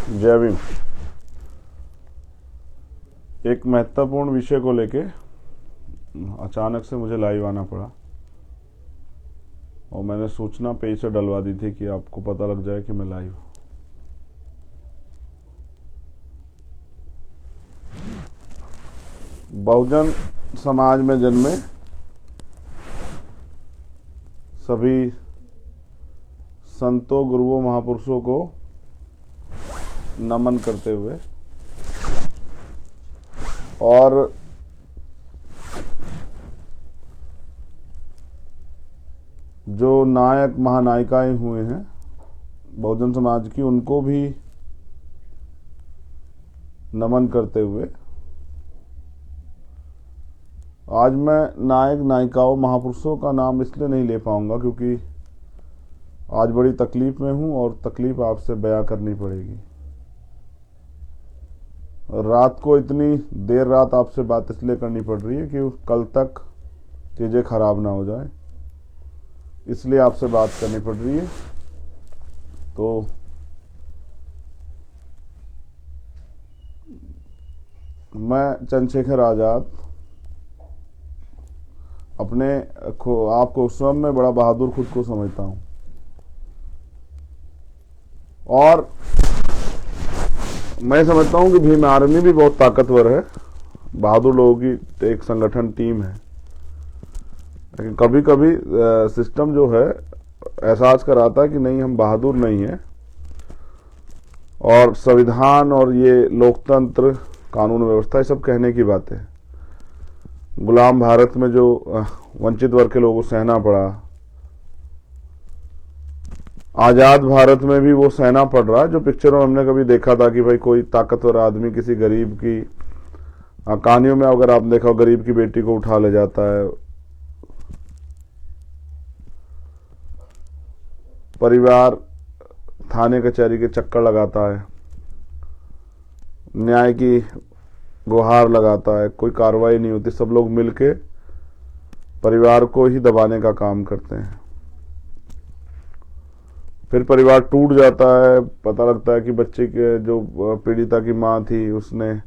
जय भीम। एक महत्वपूर्ण विषय को लेके अचानक से मुझे लाइव आना पड़ा और मैंने सूचना पेज से डलवा दी थी कि आपको पता लग जाए कि मैं लाइव। बहुजन समाज में जन्मे सभी संतों, गुरुओं, महापुरुषों को नमन करते हुए और जो नायक महानायिकाएं हुए हैं बहुजन समाज की, उनको भी नमन करते हुए आज मैं नायक नायिकाओं महापुरुषों का नाम इसलिए नहीं ले पाऊंगा क्योंकि आज बड़ी तकलीफ में हूं और तकलीफ आपसे बयां करनी पड़ेगी। रात को इतनी देर रात आपसे बात इसलिए करनी पड़ रही है कि कल तक चीज़ें खराब ना हो जाए, इसलिए आपसे बात करनी पड़ रही है। तो मैं चंद्रशेखर आज़ाद अपने आपको उस समय में बड़ा बहादुर खुद को समझता हूं और मैं समझता हूं कि भीम आर्मी भी बहुत ताकतवर है, बहादुर लोगों की एक संगठन टीम है। लेकिन कभी कभी सिस्टम जो है एहसास कराता है कि नहीं, हम बहादुर नहीं हैं और संविधान और ये लोकतंत्र, कानून व्यवस्था, ये सब कहने की बातें। गुलाम भारत में जो वंचित वर्ग के लोगों को सहना पड़ा, आजाद भारत में भी वो सहना पड़ रहा है जो पिक्चरों में हमने कभी देखा था कि भाई कोई ताकतवर आदमी किसी गरीब की, कहानियों में अगर आप देखा हो, गरीब की बेटी को उठा ले जाता है, परिवार थाने कचहरी के चक्कर लगाता है, न्याय की गुहार लगाता है, कोई कार्रवाई नहीं होती, सब लोग मिलके परिवार को ही दबाने का काम करते हैं। फिर परिवार टूट जाता है, पता लगता है कि बच्चे के जो पीड़िता की माँ थी उसने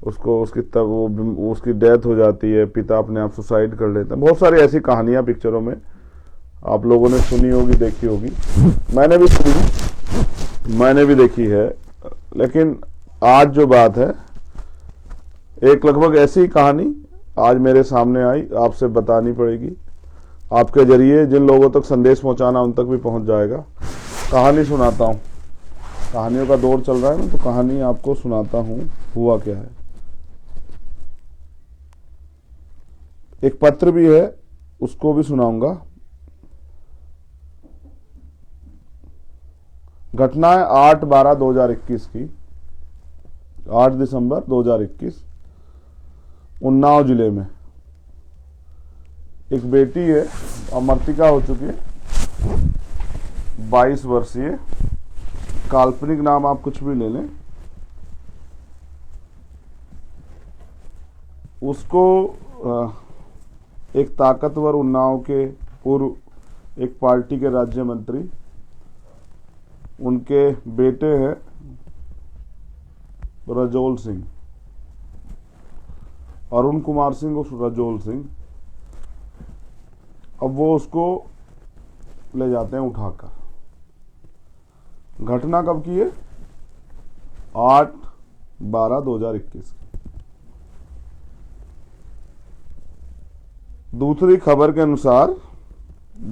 उसको उसकी डेथ हो जाती है, पिता अपने आप सुसाइड कर लेता है। बहुत सारी ऐसी कहानियां पिक्चरों में आप लोगों ने सुनी होगी, देखी होगी, मैंने भी सुनी, मैंने भी देखी है। लेकिन आज जो बात है, एक लगभग ऐसी कहानी आज मेरे सामने आई, आपसे बतानी पड़ेगी। आपके जरिए जिन लोगों तक संदेश पहुंचाना उन तक भी पहुंच जाएगा। कहानी सुनाता हूं, कहानियों का दौर चल रहा है ना, तो कहानी आपको सुनाता हूं हुआ क्या है। एक पत्र भी है, उसको भी सुनाऊंगा। घटना है 8/12/2021 की, 8 दिसंबर 2021, उन्नाव जिले में। एक बेटी है, अमर्तिका हो चुकी है, 22 वर्षीय, काल्पनिक नाम आप कुछ भी ले लें। उसको एक ताकतवर उन्नाव के पूर्व एक पार्टी के राज्य मंत्री, उनके बेटे हैं रजोल सिंह, अरुण कुमार सिंह उस रजोल सिंह। अब वो उसको ले जाते हैं उठाकर। घटना कब की है? 8/12/2021। दूसरी खबर के अनुसार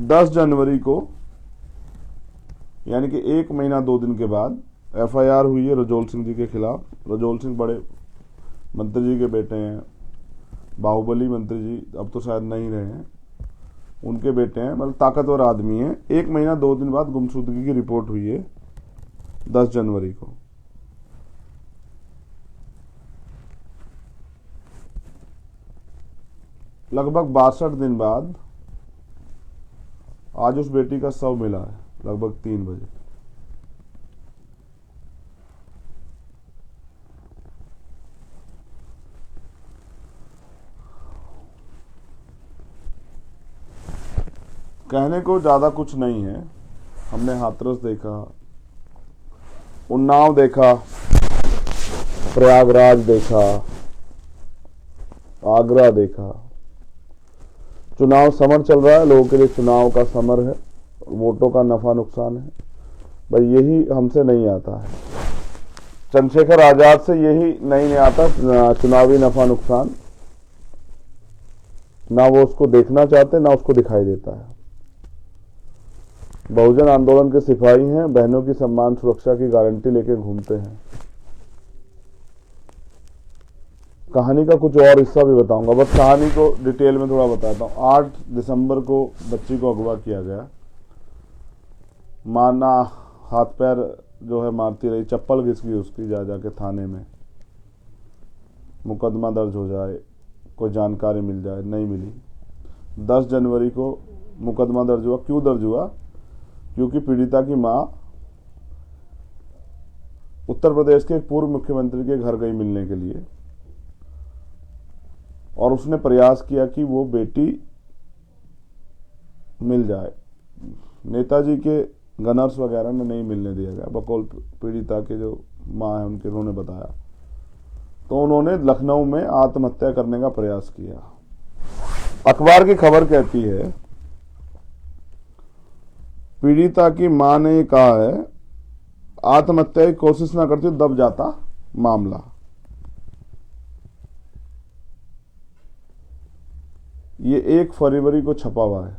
10 जनवरी को, यानी कि 1 महीना 2 दिन के बाद एफआईआर हुई है रजोल सिंह जी के खिलाफ। रजोल सिंह बड़े मंत्री जी के बेटे हैं, बाहुबली मंत्री जी अब तो शायद नहीं रहे हैं, उनके बेटे हैं, मतलब ताकतवर आदमी है। 1 महीना 2 दिन बाद गुमशुदगी की रिपोर्ट हुई है 10 जनवरी को। लगभग 62 दिन बाद आज उस बेटी का शव मिला है, लगभग 3 बजे। कहने को ज़्यादा कुछ नहीं है। हमने हाथरस देखा, उन्नाव देखा, प्रयागराज देखा, आगरा देखा। चुनाव समर चल रहा है, लोगों के लिए चुनाव का समर है, वोटों का नफा नुकसान है। भाई यही हमसे नहीं आता है, चंद्रशेखर आजाद से यही नहीं आता, चुनावी नफा नुकसान। ना वो उसको देखना चाहते, ना उसको दिखाई देता है। बहुजन आंदोलन के सिपाही हैं, बहनों की सम्मान सुरक्षा की गारंटी लेके घूमते हैं। कहानी का कुछ और हिस्सा भी बताऊंगा, बस कहानी को डिटेल में थोड़ा बताता हूँ। 8 दिसंबर को बच्ची को अगवा किया गया। माना हाथ पैर जो है मारती रही, चप्पल घिस गई उसकी, जा जाके थाने में मुकदमा दर्ज हो जाए, कोई जानकारी मिल जाए, नहीं मिली। 10 जनवरी को मुकदमा दर्ज हुआ। क्यों दर्ज हुआ? क्योंकि पीड़िता की मां उत्तर प्रदेश के एक पूर्व मुख्यमंत्री के घर गई मिलने के लिए, और उसने प्रयास किया कि वो बेटी मिल जाए। नेताजी के गनर्स वगैरह ने नहीं मिलने दिया गया, बकौल पीड़िता के जो मां है उनके, उन्होंने बताया। तो उन्होंने लखनऊ में आत्महत्या करने का प्रयास किया। अखबार की खबर कहती है, पीड़िता की मां ने कहा है, आत्महत्या की कोशिश ना करती दब जाता मामला। ये 1 फरवरी को छपा हुआ है,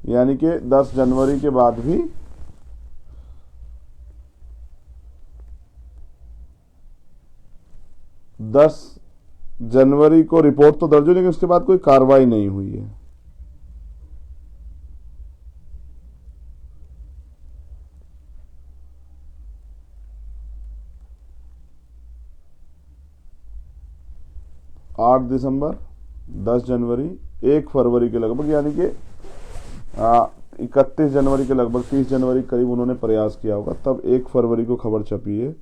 यानी कि 10 जनवरी के बाद भी दस जनवरी को रिपोर्ट तो दर्ज हुई, लेकिन उसके बाद कोई कार्रवाई नहीं हुई है। आठ दिसंबर, 10 जनवरी, 1 फरवरी के लगभग, यानी कि 31 जनवरी के लगभग, 30 जनवरी के करीब उन्होंने प्रयास किया होगा, तब 1 फरवरी को खबर छपी है।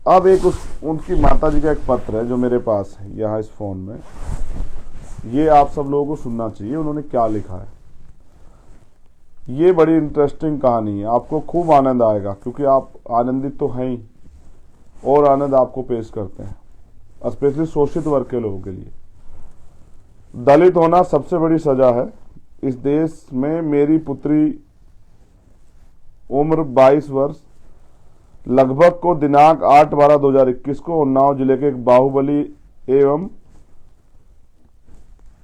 अब एक उनकी माताजी का एक पत्र है जो मेरे पास है यहाँ इस फोन में, ये आप सब लोगों को सुनना चाहिए। उन्होंने क्या लिखा है, ये बड़ी इंटरेस्टिंग कहानी है, आपको खूब आनंद आएगा, क्योंकि आप आनंदित तो हैं ही, और आनंद आपको पेश करते हैं, स्पेशली शोषित वर्ग के लोगों के लिए। दलित होना सबसे बड़ी सजा है इस देश में। मेरी पुत्री उम्र 22 वर्ष लगभग को दिनांक 8/12/2021 को उन्नाव जिले के एक बाहुबली एवं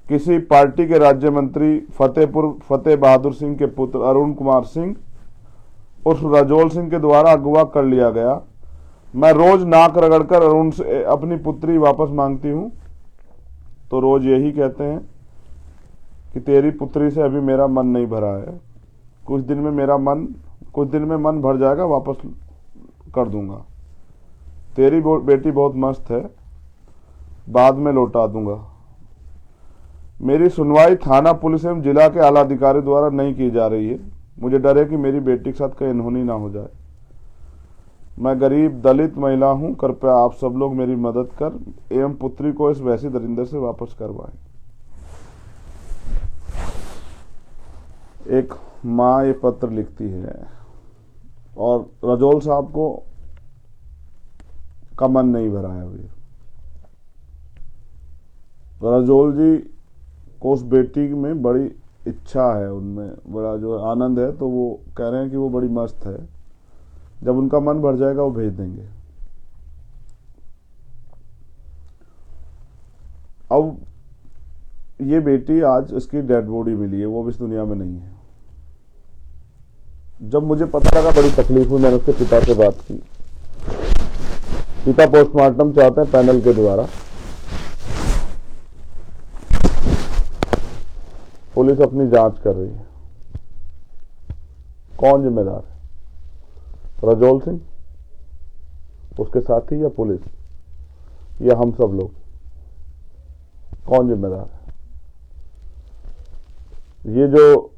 किसी पार्टी के राज्य मंत्री फतेह बहादुर सिंह के पुत्र अरुण कुमार सिंह उर्फ रजोल सिंह के द्वारा अगवा कर लिया गया। मैं रोज नाक रगड़कर अरुण से अपनी पुत्री वापस मांगती हूं, तो रोज यही कहते हैं कि तेरी पुत्री से अभी मेरा मन नहीं भरा है, कुछ दिन में मन भर जाएगा, वापस कर दूंगा। तेरी बेटी बहुत मस्त है, बाद में लौटा दूंगा। मेरी सुनवाई थाना पुलिस एवं जिला के आला अधिकारी द्वारा नहीं की जा रही है। मुझे डर है कि मेरी बेटी के साथ कहीं अनहोनी ना हो जाए। मैं गरीब दलित महिला हूं, कृपया आप सब लोग मेरी मदद कर एवं पुत्री को इस वैसी दरिंदर से वापस करवाएं। एक माँ ये पत्र लिखती है, और रजोल साहब को का मन नहीं भरा है अभी। रजोल जी को उस बेटी में बड़ी इच्छा है, उनमें बड़ा जो आनंद है, तो वो कह रहे हैं कि वो बड़ी मस्त है, जब उनका मन भर जाएगा वो भेज देंगे। अब ये बेटी, आज इसकी डेड बॉडी मिली है, वो भी इस दुनिया में नहीं है। जब मुझे पता लगा बड़ी तकलीफ हुई, मैंने उसके पिता से बात की। पिता पोस्टमार्टम चाहते हैं पैनल के द्वारा। पुलिस अपनी जांच कर रही है। कौन जिम्मेदार है, रजोल सिंह, उसके साथी, या पुलिस, या हम सब लोग? कौन जिम्मेदार है? ये जो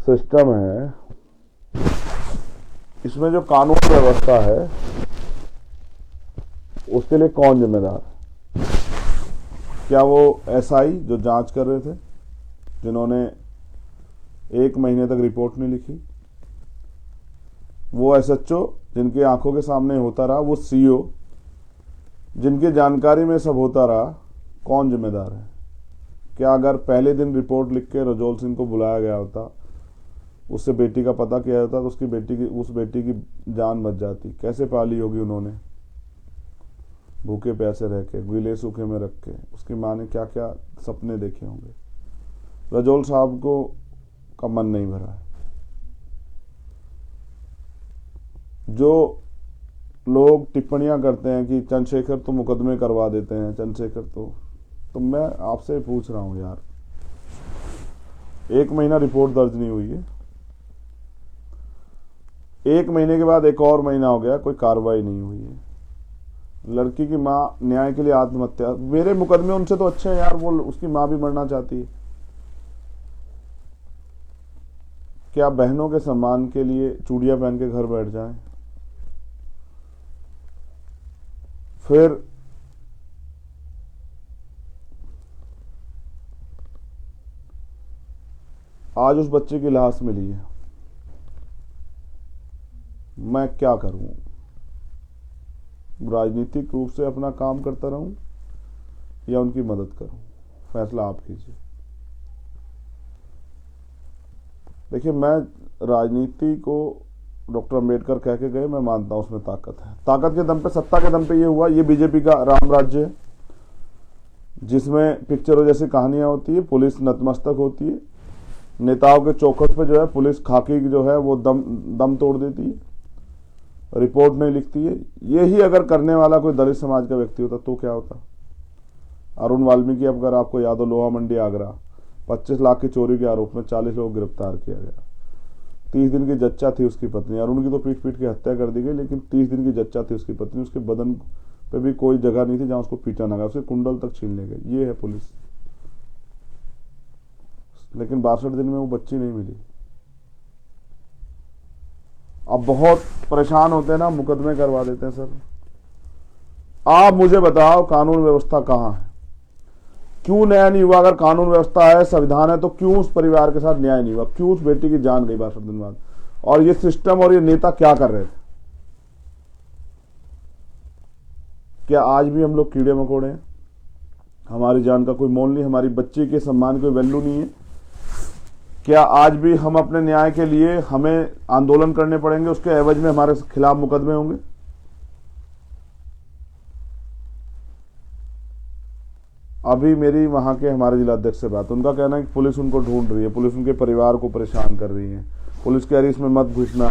सिस्टम है, इसमें जो कानून व्यवस्था है, उसके लिए कौन जिम्मेदार है? क्या वो एसआई जो जांच कर रहे थे, जिन्होंने 1 महीने तक रिपोर्ट नहीं लिखी। वो एसएचओ जिनकी आंखों के सामने होता रहा, वो सीओ जिनकी जानकारी में सब होता रहा, कौन जिम्मेदार है? क्या अगर पहले दिन रिपोर्ट लिख के रजौल सिंह को बुलाया गया होता, उससे बेटी का पता किया जाता, तो उस बेटी की जान बच जाती? कैसे पाली होगी उन्होंने, भूखे प्यासे रह के, गीले सूखे में रख के। उसकी माँ ने क्या क्या सपने देखे होंगे। रजौल साहब को का मन नहीं भरा है। जो लोग टिप्पणियां करते हैं कि चंद्रशेखर तो मुकदमे करवा देते हैं, चंद्रशेखर तो मैं आपसे पूछ रहा हूं यार, 1 महीना रिपोर्ट दर्ज नहीं हुई है, 1 महीने के बाद 1 और महीना हो गया, कोई कार्रवाई नहीं हुई है। लड़की की मां न्याय के लिए आत्महत्या, मेरे मुकदमे उनसे तो अच्छे हैं यार, वो उसकी मां भी मरना चाहती है। क्या बहनों के सम्मान के लिए चूड़ियां पहन के घर बैठ जाएं? फिर आज उस बच्चे की लाश मिली है, मैं क्या करूं? राजनीतिक रूप से अपना काम करता रहूं या उनकी मदद करूं? फैसला आप कीजिए। देखिए, मैं राजनीति को डॉक्टर अम्बेडकर कह के गए, मैं मानता हूं उसमें ताकत है। ताकत के दम पे, सत्ता के दम पे ये हुआ। ये बीजेपी का राम राज्य है, जिसमें पिक्चरों जैसी कहानियां होती है, पुलिस नतमस्तक होती है, नेताओं के चौखट पे जो है पुलिस खाकी जो है वो दम तोड़ देती है, रिपोर्ट नहीं लिखती है। यही अगर करने वाला कोई दलित समाज का व्यक्ति होता तो क्या होता? अरुण वाल्मीकि, अगर आपको याद हो, लोहा मंडी आगरा, 25 लाख की चोरी के आरोप में 40 लोग गिरफ्तार किया गया। 30 दिन की जच्चा थी उसकी पत्नी। अरुण की तो पीट पीट के हत्या कर दी गई, लेकिन 30 दिन की जच्चा थी उसकी पत्नी। उसके बदन पे भी कोई जगह नहीं थी जहां उसको पीटा ना गया, उसके कुंडल तक छीन ले गए। ये है पुलिस। लेकिन 62 दिन में वो बच्ची नहीं मिली। अब बहुत परेशान होते हैं ना, मुकदमे करवा देते हैं। सर आप मुझे बताओ, कानून व्यवस्था कहां है? क्यों न्याय नहीं हुआ? अगर कानून व्यवस्था है, संविधान है, तो क्यों उस परिवार के साथ न्याय नहीं हुआ? क्यों उस बेटी की जान गई 62 दिन बाद? और ये सिस्टम और ये नेता क्या कर रहे थे? क्या आज भी हम लोग कीड़े मकोड़े हैं? हमारी जान का कोई मोल नहीं, हमारी बच्ची के सम्मान की कोई वैल्यू नहीं है? क्या आज भी हम अपने न्याय के लिए हमें आंदोलन करने पड़ेंगे, उसके एवज में हमारे खिलाफ मुकदमे होंगे? अभी मेरी वहां के हमारे जिलाध्यक्ष से बात, उनका कहना है कि पुलिस उनको ढूंढ रही है, पुलिस उनके परिवार को परेशान कर रही है, पुलिस कह रही है इसमें मत घुसना,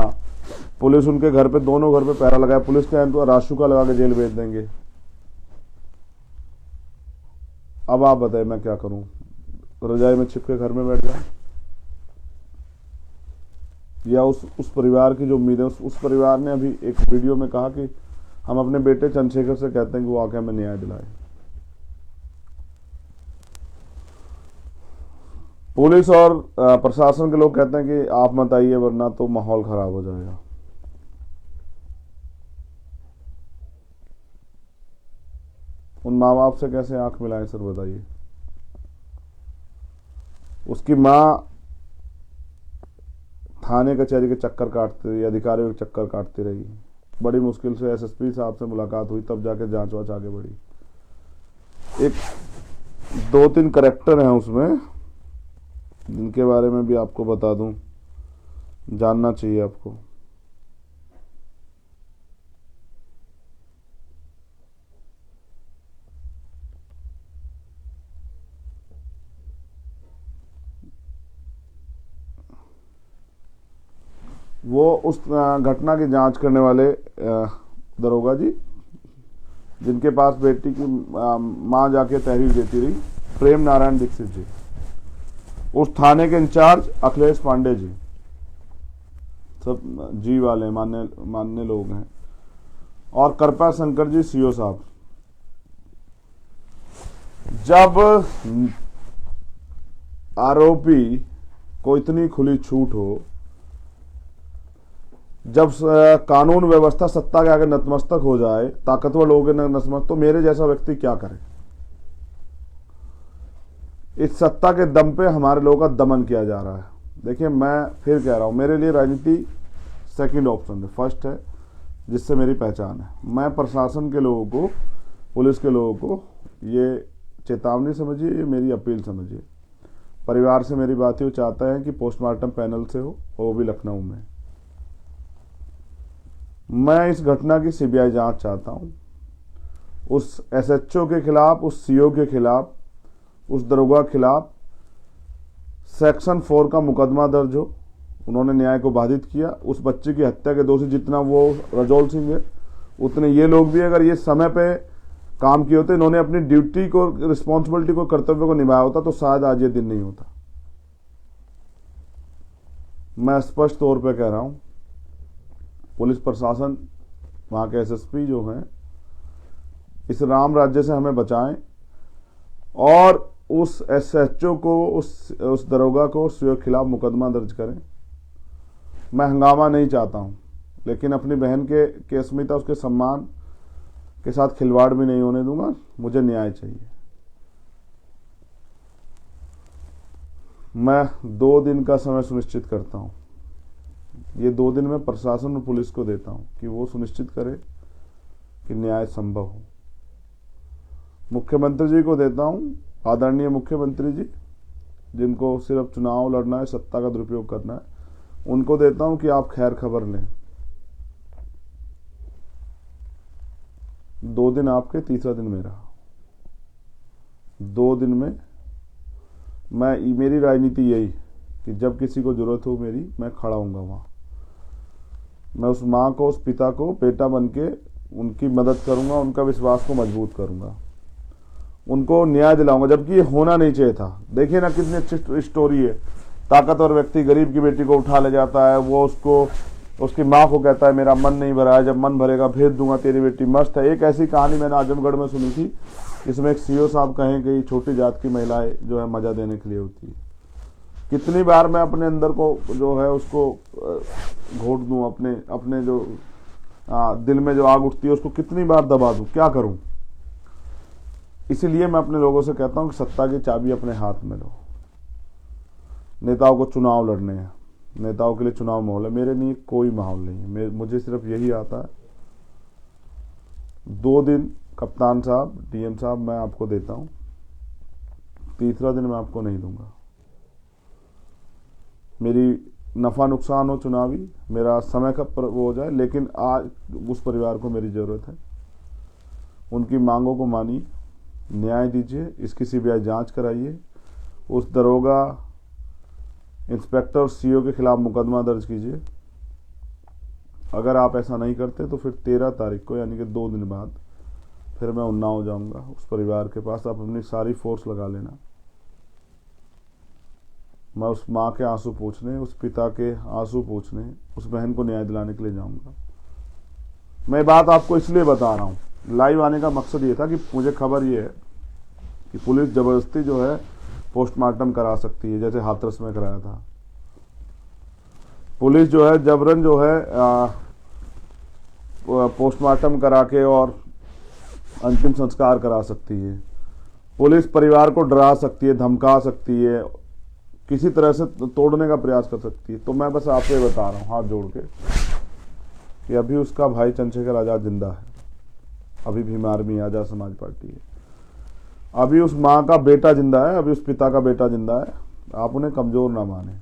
पुलिस उनके घर पे, दोनों घर पे पहरा लगाया, पुलिस कह तो राशुका लगा के जेल भेज देंगे। अब आप बताइए मैं क्या करूं? रजाई में छिप के घर में बैठ जाऊं? या उस परिवार की जो उम्मीद है, उस परिवार ने अभी एक वीडियो में कहा कि हम अपने बेटे चंद्रशेखर से कहते हैं कि वो आके हमें न्याय दिलाए। पुलिस और प्रशासन के लोग कहते हैं कि आप मत आइए वरना तो माहौल खराब हो जाएगा। उन माँ बाप से कैसे आंख मिलाएं सर, बताइए। उसकी माँ थाने कचहरी के चक्कर काटती रही, अधिकारियों के चक्कर काटती रही। बड़ी मुश्किल से एसएसपी साहब से मुलाकात हुई, तब जाके जांच वाच आगे बढ़ी। एक 2-3 करैक्टर हैं उसमें, जिनके बारे में भी आपको बता दूं, जानना चाहिए आपको। वो उस घटना की जांच करने वाले दरोगा जी, जिनके पास बेटी की मां जाके तहरीर देती रही, प्रेम नारायण दीक्षित जी। उस थाने के इंचार्ज अखिलेश पांडे जी, सब जी वाले मानने लोग हैं। और कृपा शंकर जी सीओ साहब। जब आरोपी को इतनी खुली छूट हो, जब कानून व्यवस्था सत्ता के आगे नतमस्तक हो जाए, ताकतवर लोगों के नतमस्तक, तो मेरे जैसा व्यक्ति क्या करे? इस सत्ता के दम पे हमारे लोगों का दमन किया जा रहा है। देखिए, मैं फिर कह रहा हूँ, मेरे लिए राजनीति सेकंड ऑप्शन है, फर्स्ट है मेरे लिए राजनीति सेकंड ऑप्शन है, फर्स्ट है जिससे मेरी पहचान है। मैं प्रशासन के लोगों को, पुलिस के लोगों को ये चेतावनी समझिए, ये मेरी अपील समझिए। परिवार से मेरी बात ही, वो चाहता है कि पोस्टमार्टम पैनल से हो, और वो भी लखनऊ में। मैं इस घटना की सीबीआई जांच चाहता हूं। उस एसएचओ के खिलाफ, उस सीओ के खिलाफ, उस दरोगा के खिलाफ सेक्शन 4 का मुकदमा दर्ज हो। उन्होंने न्याय को बाधित किया। उस बच्चे की हत्या के दोषी जितना वो रजौल सिंह है, उतने ये लोग भी, अगर ये समय पे काम किए होते, इन्होंने अपनी ड्यूटी को, रिस्पॉन्सिबिलिटी को, कर्तव्य को निभाया होता, तो शायद आज ये दिन नहीं होता। मैं स्पष्ट तौर पे कह रहा हूं, पुलिस प्रशासन, वहां के एसएसपी जो हैं, इस राम राज्य से हमें बचाएं और उस एसएचओ को, उस दरोगा को, उसके खिलाफ मुकदमा दर्ज करें। मैं हंगामा नहीं चाहता हूं, लेकिन अपनी बहन के अस्मिता, उसके सम्मान के साथ खिलवाड़ भी नहीं होने दूंगा। मुझे न्याय चाहिए। मैं 2 दिन का समय सुनिश्चित करता हूं। ये 2 दिन मैं प्रशासन और पुलिस को देता हूं कि वो सुनिश्चित करे कि न्याय संभव हो। मुख्यमंत्री जी को देता हूं, आदरणीय मुख्यमंत्री जी, जिनको सिर्फ चुनाव लड़ना है, सत्ता का दुरुपयोग करना है, उनको देता हूं कि आप खैर खबर लें। 2 दिन आपके, तीसरा दिन मेरा। 2 दिन में मेरी राजनीति यही कि जब किसी को जरूरत हो मेरी, मैं खड़ा हूंगा वहां। मैं उस मां को, उस पिता को बेटा बनके उनकी मदद करूंगा, उनका विश्वास को मजबूत करूंगा, उनको न्याय दिलाऊंगा, जबकि ये होना नहीं चाहिए था। देखिए ना कितनी अच्छी स्टोरी है। ताकतवर व्यक्ति गरीब की बेटी को उठा ले जाता है, वो उसकी माँ को कहता है मेरा मन नहीं भरा है, जब मन भरेगा भेज दूंगा तेरी बेटी। मस्त है। एक ऐसी कहानी मैंने आजमगढ़ में सुनी थी, इसमें एक सीओ साहब कहें कि छोटी जात की महिलाएं जो है मजा देने के लिए होती है। कितनी बार मैं अपने अंदर को जो है उसको घोट दूं, अपने जो दिल में जो आग उठती है उसको कितनी बार दबा दूं, क्या करूं। इसीलिए मैं अपने लोगों से कहता हूं कि सत्ता की चाबी अपने हाथ में लो। नेताओं को चुनाव लड़ने हैं, नेताओं के लिए चुनाव माहौल है, मेरे लिए कोई माहौल नहीं है। मुझे सिर्फ यही आता है। 2 दिन कप्तान साहब, डीएम साहब, मैं आपको देता हूं, तीसरा दिन मैं आपको नहीं दूंगा। मेरी नफा नुकसान हो चुनावी, मेरा समय का वो हो जाए, लेकिन आज उस परिवार को मेरी जरूरत है। उनकी मांगों को मानिए, न्याय दीजिए, इसकी सीबीआई जांच कराइए, उस दरोगा, इंस्पेक्टर, सीओ के खिलाफ मुकदमा दर्ज कीजिए। अगर आप ऐसा नहीं करते तो फिर 13 तारीख को, यानी कि 2 दिन बाद, फिर मैं उन्नाव जाऊंगा उस परिवार के पास। आप अपनी सारी फोर्स लगा लेना। मैं उस माँ के आंसू पूछने, उस पिता के आंसू पूछने, उस बहन को न्याय दिलाने के लिए जाऊंगा। मैं बात आपको इसलिए बता रहा हूं, लाइव आने का मकसद ये था कि मुझे खबर ये है कि पुलिस जबरदस्ती जो है पोस्टमार्टम करा सकती है, जैसे हाथरस में कराया था। पुलिस जो है जबरन जो है पोस्टमार्टम करा के और अंतिम संस्कार करा सकती है। पुलिस परिवार को डरा सकती है, धमका सकती है, किसी तरह से तोड़ने का प्रयास कर सकती है। तो मैं बस आपको ये बता रहा हूँ हाथ जोड़ के कि अभी उसका भाई चंद्रशेखर आजाद जिंदा है, अभी भीम आर्मी, आजाद समाज पार्टी है, अभी उस माँ का बेटा जिंदा है, अभी उस पिता का बेटा जिंदा है। आप उन्हें कमजोर ना माने,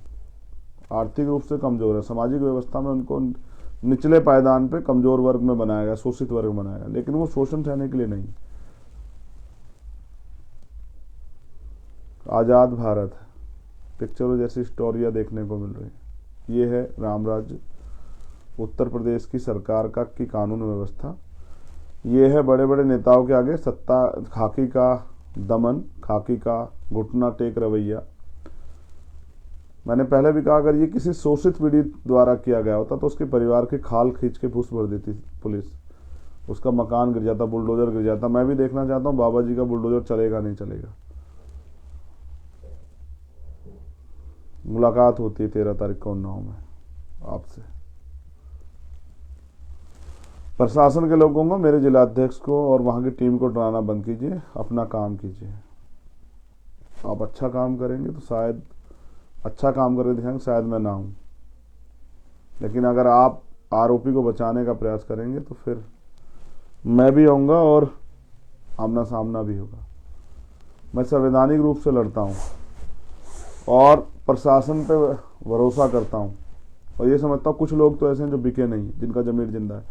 आर्थिक रूप से कमजोर है। सामाजिक व्यवस्था में उनको निचले पायदान पे कमजोर वर्ग में बनाया गया, शोषित वर्ग बनाया गया, लेकिन वो शोषण सहने के लिए नहीं। आजाद भारत है, पिक्चरों जैसी स्टोरियां देखने को मिल रही। ये है राम राज्य, उत्तर प्रदेश की सरकार का की कानून व्यवस्था। ये है बड़े बड़े नेताओं के आगे सत्ता, खाकी का दमन, खाकी का घुटना टेक रवैया। मैंने पहले भी कहा, अगर ये किसी शोषित पीड़ित द्वारा किया गया होता तो उसके परिवार के खाल खींच के फूस भर देती पुलिस, उसका मकान गिर जाता, बुलडोजर गिर जाता। मैं भी देखना चाहता हूँ बाबा जी का बुलडोजर चलेगा नहीं चलेगा। मुलाकात होती है 13 तारीख को उन्नाव में आपसे। प्रशासन के लोगों को, मेरे जिलाध्यक्ष को और वहां की टीम को डराना बंद कीजिए, अपना काम कीजिए। आप अच्छा काम करेंगे तो शायद अच्छा काम करके दिखाएंगे, शायद मैं ना हूं। लेकिन अगर आप आरोपी को बचाने का प्रयास करेंगे तो फिर मैं भी आऊंगा और आमना सामना भी होगा। मैं संवैधानिक रूप से लड़ता हूं और प्रशासन पे भरोसा करता हूं, और ये समझता हूं कुछ लोग तो ऐसे हैं जो बिके नहीं, जिनका जमीर जिंदा है।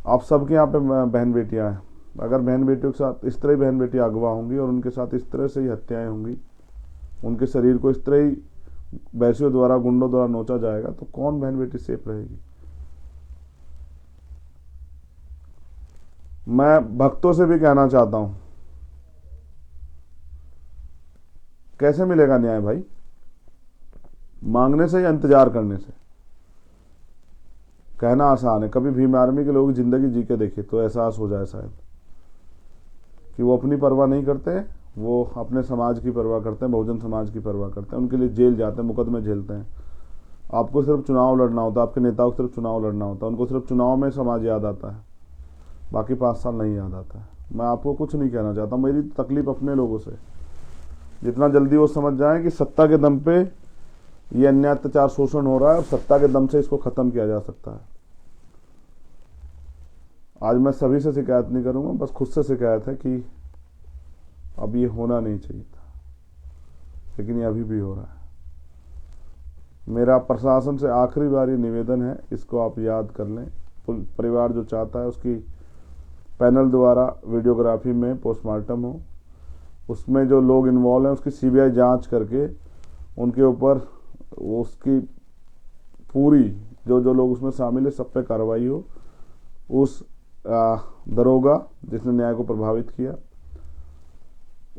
आप सबके यहाँ पे बहन बेटियां हैं, अगर बहन बेटियों के साथ इस तरह ही बहन बेटियां अगवा होंगी और उनके साथ इस तरह से ही हत्याएं होंगी, उनके शरीर को इस तरह ही वैश्यों द्वारा, गुंडों द्वारा नोचा जाएगा, तो कौन बहन बेटी सेफ रहेगी? मैं भक्तों से भी कहना चाहता हूं, कैसे मिलेगा न्याय भाई? मांगने से या इंतजार करने से? कहना आसान है, कभी भीम आर्मी के लोग जिंदगी जी के देखे तो एहसास हो जाए शायद कि वो अपनी परवाह नहीं करते, वो अपने समाज की परवाह करते हैं, बहुजन समाज की परवाह करते हैं। उनके लिए जेल जाते हैं, मुकदमे झेलते हैं। आपको सिर्फ चुनाव लड़ना होता है, आपके नेताओं को सिर्फ चुनाव लड़ना होता है, उनको सिर्फ चुनाव में समाज याद आता है, बाकी 5 साल नहीं याद आता है। मैं आपको कुछ नहीं कहना चाहता, मेरी तकलीफ अपने लोगों से। जितना जल्दी वो समझ जाएं कि सत्ता के दम पे ये अन्याय, अत्याचार, शोषण हो रहा है और सत्ता के दम से इसको खत्म किया जा सकता है। आज मैं सभी से शिकायत नहीं करूंगा, बस खुद से शिकायत है कि अब ये होना नहीं चाहिए था, लेकिन ये अभी भी हो रहा है। मेरा प्रशासन से आखिरी बार ये निवेदन है, इसको आप याद कर लें। परिवार जो चाहता है उसकी पैनल द्वारा वीडियोग्राफी में पोस्टमार्टम हो, उसमें जो लोग इन्वॉल्व हैं उसकी सीबीआई जांच करके उनके ऊपर उसकी पूरी जो लोग उसमें शामिल है सब पे कार्रवाई हो। उस दरोगा जिसने न्याय को प्रभावित किया,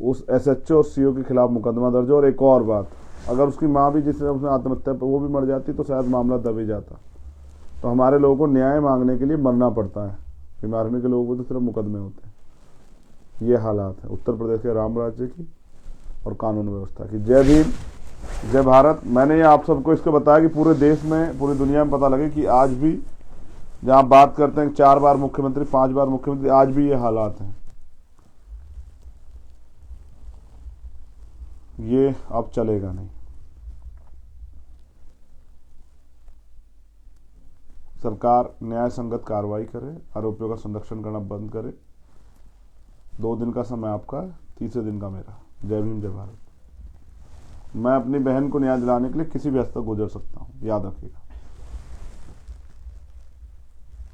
उस एसएचओ और सीओ के खिलाफ मुकदमा दर्ज हो। और एक और बात, अगर उसकी माँ भी जिसने उसने आत्महत्या पर वो भी मर जाती तो शायद मामला दब ही जाता। तो हमारे लोगों को न्याय मांगने के लिए मरना पड़ता है, भीम आर्मी के लोगों को तो सिर्फ मुकदमे होते हैं। ये हालात है उत्तर प्रदेश के राम राज्य की और कानून व्यवस्था की। जय भीम, जय भारत। मैंने ये आप सबको इसको बताया कि पूरे देश में, पूरी दुनिया में पता लगे कि आज भी जहां बात करते हैं 4 बार मुख्यमंत्री, 5 बार मुख्यमंत्री, आज भी ये हालात हैं। ये अब चलेगा नहीं। सरकार न्याय संगत कार्रवाई करे, आरोपियों का संरक्षण करना बंद करे। 2 दिन का समय आपका, तीसरे दिन का मेरा। जय भीम, जय भारत। मैं अपनी बहन को न्याय दिलाने के लिए किसी भी हद तक गुजर सकता हूं, याद रखिएगा।